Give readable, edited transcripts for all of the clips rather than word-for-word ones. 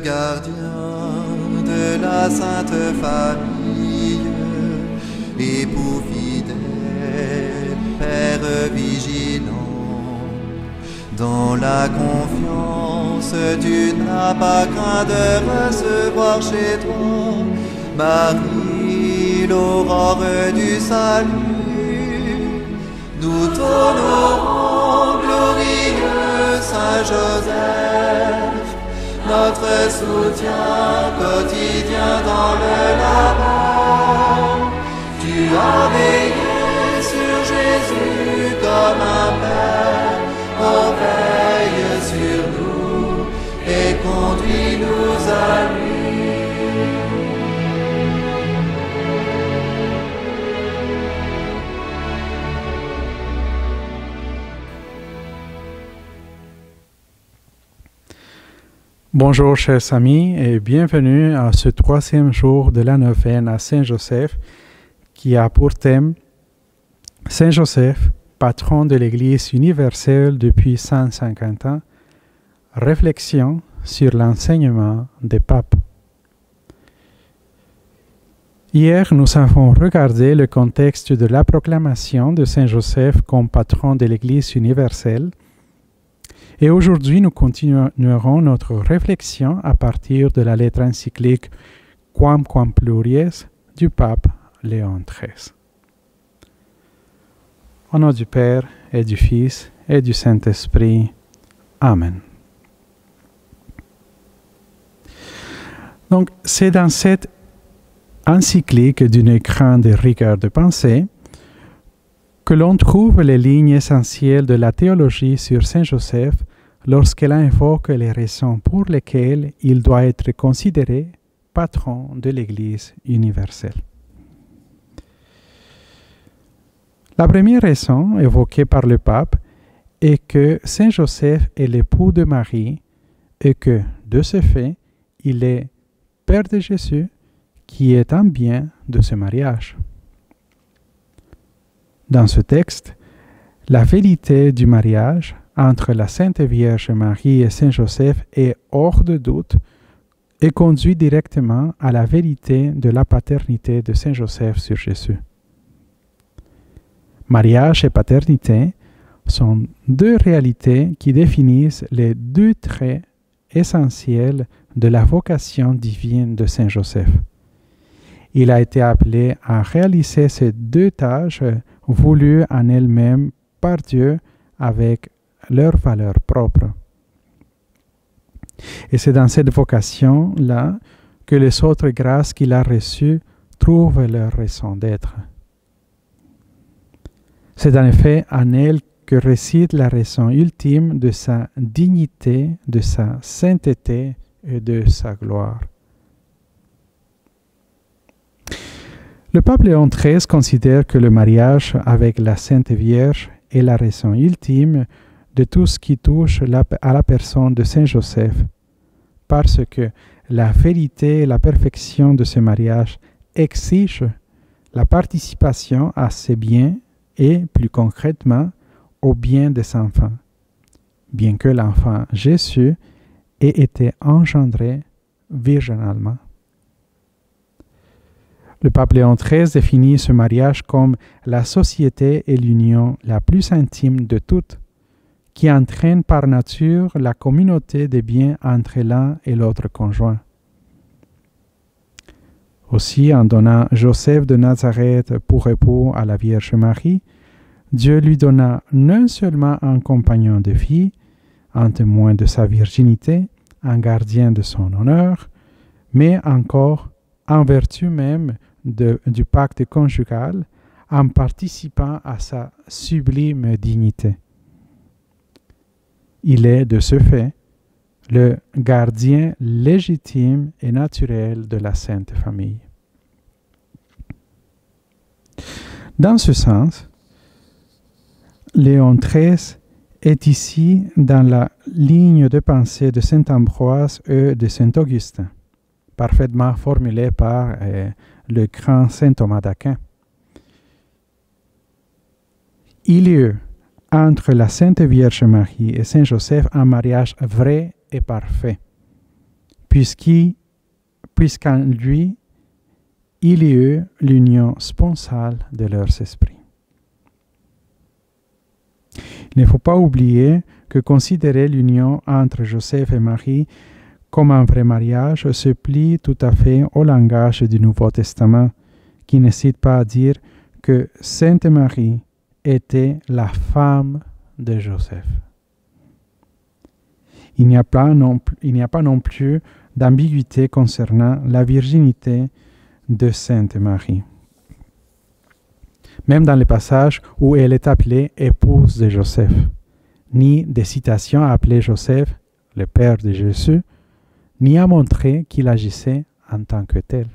gardien de la Sainte Famille, époux fidèle, Père vigilant, dans la confiance tu n'as pas craint de recevoir chez toi Marie, l'aurore du salut. Nous t'honorons, glorieux Saint Joseph, notre soutien quotidien dans le labeur. Tu as veillé sur Jésus comme un père, oh veille sur nous et conduis-nous à lui. Bonjour chers amis et bienvenue à ce 3e jour de la neuvaine à Saint-Joseph qui a pour thème Saint Joseph, patron de l'Église universelle depuis 150 ans, réflexion sur l'enseignement des papes. Hier, nous avons regardé le contexte de la proclamation de Saint Joseph comme patron de l'Église universelle. Et aujourd'hui, nous continuerons notre réflexion à partir de la lettre encyclique Quam Pluries du pape Léon XIII. Au nom du Père et du Fils et du Saint-Esprit. Amen. Donc, c'est dans cette encyclique d'une grande rigueur de pensée que l'on trouve les lignes essentielles de la théologie sur Saint Joseph lorsqu'elle invoque les raisons pour lesquelles il doit être considéré patron de l'Église universelle. La première raison évoquée par le pape est que Saint Joseph est l'époux de Marie et que, de ce fait, il est Père de Jésus qui est un bien de ce mariage. Dans ce texte, la vérité du mariage entre la Sainte Vierge Marie et Saint Joseph est hors de doute et conduit directement à la vérité de la paternité de Saint Joseph sur Jésus. Mariage et paternité sont deux réalités qui définissent les deux traits essentiels de la vocation divine de Saint Joseph. Il a été appelé à réaliser ces deux tâches voulues en elles-mêmes par Dieu avec leur valeur propre. Et c'est dans cette vocation-là que les autres grâces qu'il a reçues trouvent leur raison d'être. C'est en effet en elle que réside la raison ultime de sa dignité, de sa sainteté et de sa gloire. Le pape Léon XIII considère que le mariage avec la Sainte Vierge est la raison ultime de tout ce qui touche à la personne de Saint Joseph, parce que la vérité et la perfection de ce mariage exigent la participation à ses biens et, plus concrètement, au bien des enfants, bien que l'enfant Jésus ait été engendré virginalement. Le pape Léon XIII définit ce mariage comme la société et l'union la plus intime de toutes, qui entraîne par nature la communauté des biens entre l'un et l'autre conjoint. Aussi, en donnant Joseph de Nazareth pour époux à la Vierge Marie, Dieu lui donna non seulement un compagnon de vie, un témoin de sa virginité, un gardien de son honneur, mais encore, en vertu même du pacte conjugal, en participant à sa sublime dignité. Il est, de ce fait, le gardien légitime et naturel de la Sainte Famille. Dans ce sens, Léon XIII est ici dans la ligne de pensée de saint Ambroise et de saint Augustin, parfaitement formulée par le grand saint Thomas d'Aquin. Il y eut entre la Sainte Vierge Marie et Saint Joseph un mariage vrai et parfait, puisqu'en lui, il y eut l'union sponsale de leurs esprits. Il ne faut pas oublier que considérer l'union entre Joseph et Marie comme un vrai mariage se plie tout à fait au langage du Nouveau Testament, qui n'hésite pas à dire que Sainte Marie était la femme de Joseph. Il n'y a pas non plus d'ambiguïté concernant la virginité de Sainte Marie. Même dans les passages où elle est appelée épouse de Joseph, ni des citations à appeler Joseph le père de Jésus, ni à montrer qu'il agissait en tant que tel.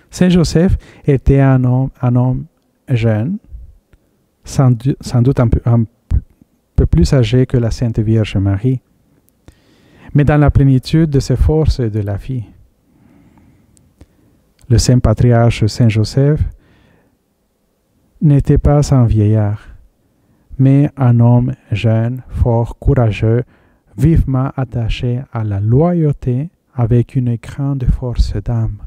Saint Joseph était un homme jeune, sans doute un peu plus âgé que la Sainte Vierge Marie, mais dans la plénitude de ses forces et de la vie. Le saint patriarche Saint Joseph n'était pas un vieillard, mais un homme jeune, fort, courageux, vivement attaché à la loyauté avec une grande force d'âme.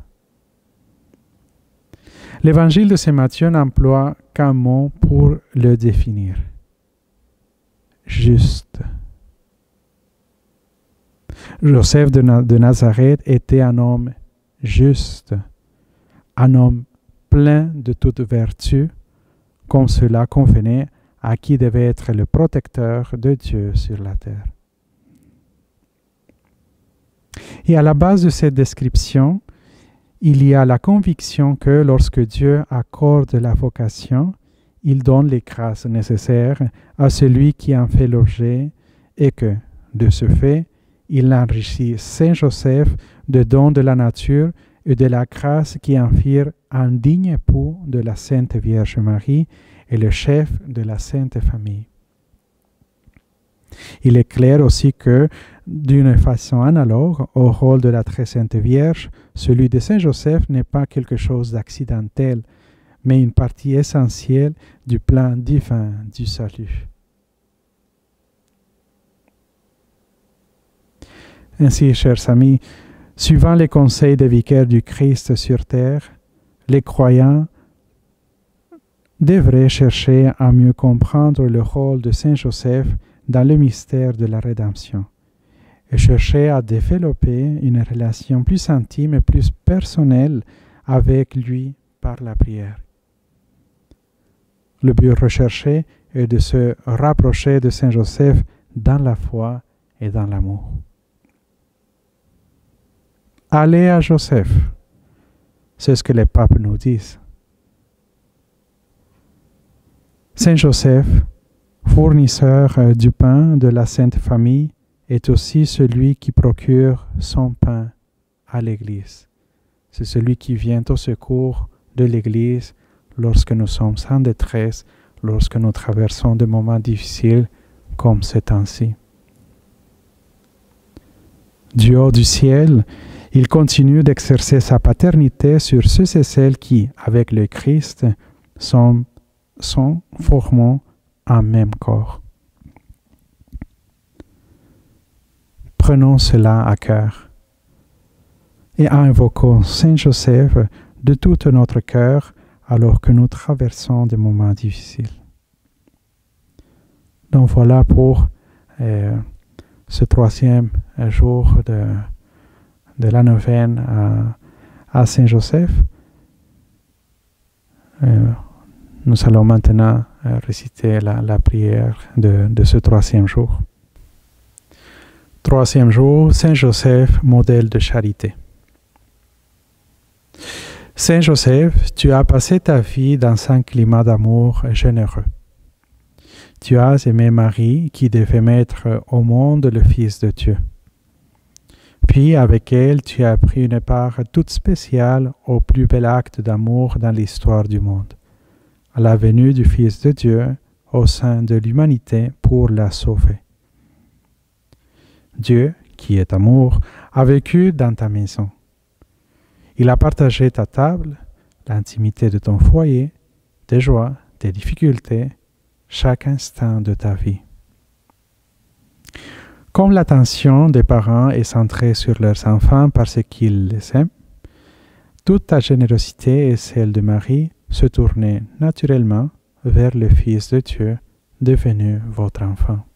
L'évangile de Saint Matthieu n'emploie qu'un mot pour le définir. Juste. Joseph de Nazareth était un homme juste, un homme plein de toute vertu, comme cela convenait à qui devait être le protecteur de Dieu sur la terre. Et à la base de cette description, il y a la conviction que lorsque Dieu accorde la vocation, il donne les grâces nécessaires à celui qui en fait l'objet et que, de ce fait, il enrichit Saint Joseph de dons de la nature et de la grâce qui en firent un digne époux de la Sainte Vierge Marie et le chef de la Sainte Famille. Il est clair aussi que, d'une façon analogue au rôle de la Très Sainte Vierge, celui de Saint Joseph n'est pas quelque chose d'accidentel, mais une partie essentielle du plan divin du salut. Ainsi, chers amis, suivant les conseils des vicaires du Christ sur terre, les croyants devraient chercher à mieux comprendre le rôle de Saint Joseph dans le mystère de la rédemption et chercher à développer une relation plus intime et plus personnelle avec lui par la prière. Le but recherché est de se rapprocher de Saint Joseph dans la foi et dans l'amour. Allez à Joseph, c'est ce que les papes nous disent. Saint Joseph, fournisseur du pain de la Sainte Famille, est aussi celui qui procure son pain à l'Église. C'est celui qui vient au secours de l'Église lorsque nous sommes en détresse, lorsque nous traversons des moments difficiles comme ces temps-ci. Du haut du ciel, il continue d'exercer sa paternité sur ceux et celles qui, avec le Christ, sont formant un même corps. Prenons cela à cœur et invoquons Saint Joseph de tout notre cœur alors que nous traversons des moments difficiles. Donc voilà pour ce troisième jour de la neuvaine à Saint Joseph. Nous allons maintenant réciter la prière de ce troisième jour. Troisième jour, Saint Joseph, modèle de charité. Saint Joseph, tu as passé ta vie dans un climat d'amour généreux. Tu as aimé Marie qui devait mettre au monde le Fils de Dieu. Puis avec elle, tu as pris une part toute spéciale au plus bel acte d'amour dans l'histoire du monde, à la venue du Fils de Dieu au sein de l'humanité pour la sauver. Dieu, qui est amour, a vécu dans ta maison. Il a partagé ta table, l'intimité de ton foyer, tes joies, tes difficultés, chaque instant de ta vie. Comme l'attention des parents est centrée sur leurs enfants parce qu'ils les aiment, toute ta générosité et celle de Marie se tournaient naturellement vers le Fils de Dieu, devenu votre enfant.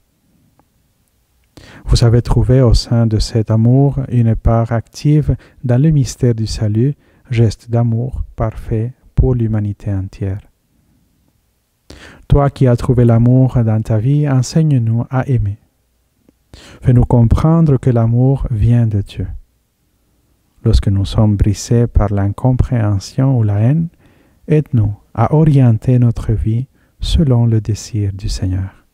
Vous avez trouvé au sein de cet amour une part active dans le mystère du salut, geste d'amour parfait pour l'humanité entière. Toi qui as trouvé l'amour dans ta vie, enseigne-nous à aimer. Fais-nous comprendre que l'amour vient de Dieu. Lorsque nous sommes brisés par l'incompréhension ou la haine, aide-nous à orienter notre vie selon le désir du Seigneur.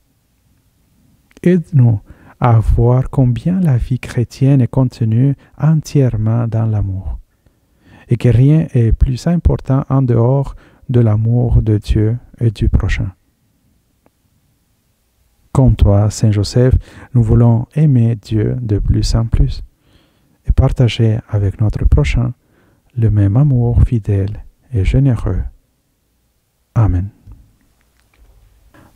Aide-nous à voir combien la vie chrétienne est contenue entièrement dans l'amour, et que rien est plus important en dehors de l'amour de Dieu et du prochain. Comme toi, Saint Joseph, nous voulons aimer Dieu de plus en plus et partager avec notre prochain le même amour fidèle et généreux. Amen.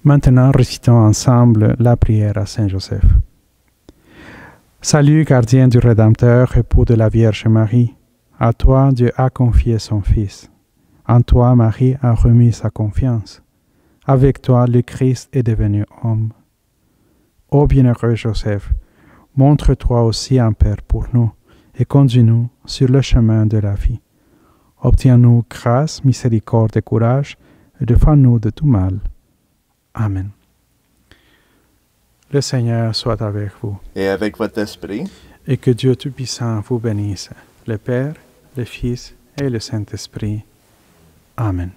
Maintenant, récitons ensemble la prière à Saint Joseph. Salut, gardien du Rédempteur, époux de la Vierge Marie. À toi, Dieu a confié son Fils. En toi, Marie a remis sa confiance. Avec toi, le Christ est devenu homme. Ô bienheureux Joseph, montre-toi aussi un Père pour nous et conduis-nous sur le chemin de la vie. Obtiens-nous grâce, miséricorde et courage, et défends-nous de tout mal. Amen. Le Seigneur soit avec vous. Et avec votre esprit. Et que Dieu Tout-Puissant vous bénisse, le Père, le Fils et le Saint-Esprit. Amen.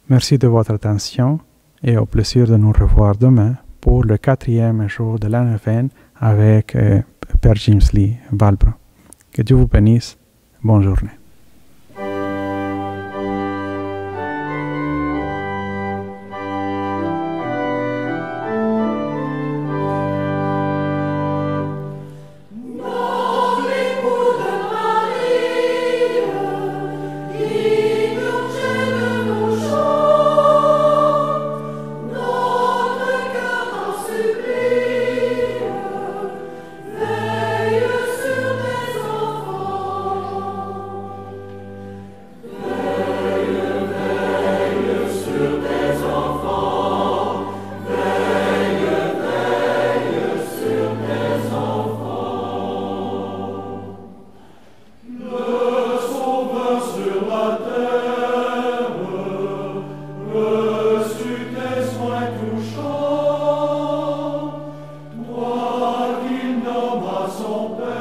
Merci de votre attention et au plaisir de nous revoir demain pour le 4e jour de la neuvaine avec Père James Lee Valbro. Que Dieu vous bénisse. Bonne journée. Son Père.